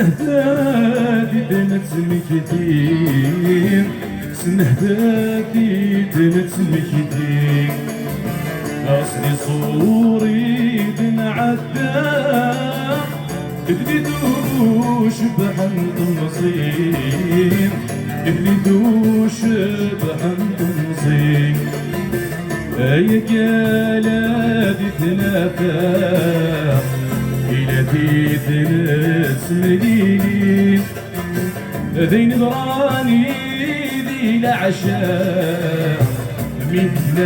سنهدادي دنتمكدين سنهدادي دنتمكدين أصلي صوري دنعدا اللي دوش بحمد نصيب اللي دوش بحمد نصيب أي قالادي تنافع إلى ديت نسملين ذين ضراني ذي العشاء مثل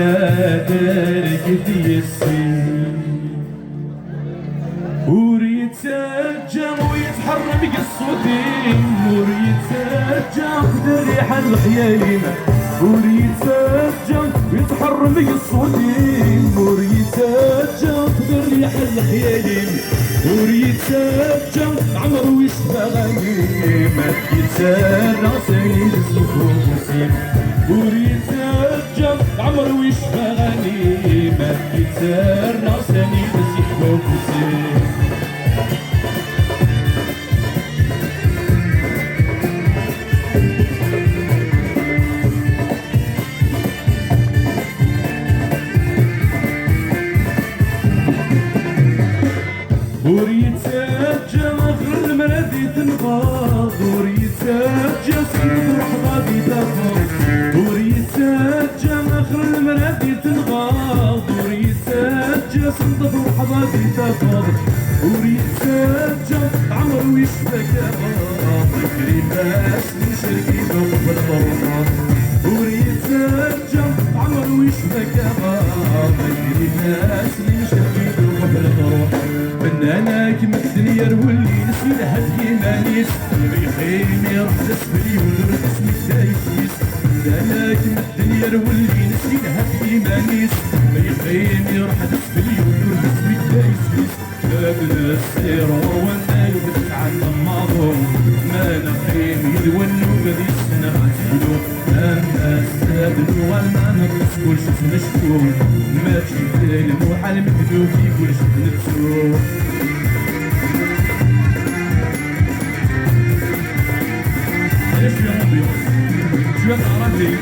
تركت السين وريتسجم ويتحرم قصتين وريتسجم دريح الخيالين وريتسجم ويتحرم قصتين وريتسجم دريح الخيالين وريتسجم عمرو يشبغني ما يتسرى سنين الزفوفين وريتسجم عمرو يشبغني ما يتسرى سنين الزفوفين وريتسجل اخر المرادي تنفاض وريتسجل سيد وحظاظي تفاض وريتسجل اخر المرادي تنفاض وريتسجل صندف وحظاظي تفاض وريتسجل عمرو يشبك باض كريماس نشركي ذوق الضربات وريتسجل عمرو يشبك باض كريماس نشركي ذوق الضربات فنانك مكدنيا واللي نسي لهدي مانيس بيخيم يروح لسفلي ونرد اسمي دايسيس فنانك مكدنيا واللي نسي لهدي مانيس بيخيم يروح لسفلي ونرد اسمي دايسيس لابد السيرة وانا يبدت عن الماضون ما نخيم يدونو بذي السنة غتيلو اما السادن وانا نقص كلش نشكون ما تجيب المحال مكدو في كلش نتسو ايش يا ربي شو يا ربي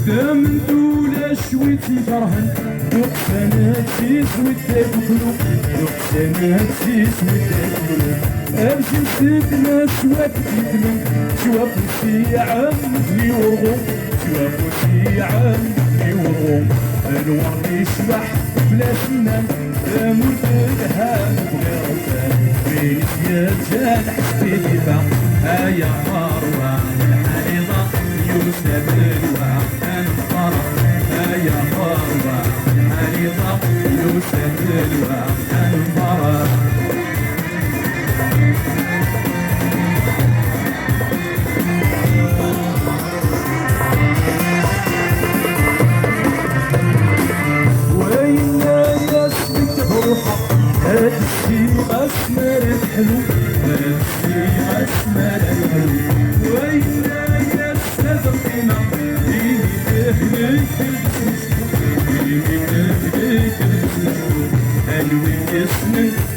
دمتو لا شويتي فرهن نقصانات سيس وداك خلوق نقصانات سيس وداك خلوق امشي نسيتنا شواف تيتمن شواف السيعة مثلي ورغم شواف السيعة مثلي ورغم الورد يشبح بلا سنان تموت الهام بلا رسام بين سياد جان حسيت يفاق هيا مروة الحريضة يوسف الوعد انفرح هيا مروة الحريضة يوسف الوعد انفرح هادشي أسمر الحلو هادشي أسمر الحلو ويلا يا سلام فينا ديني تهلك الجسم ديني تهلك الجسم حلوين اسمك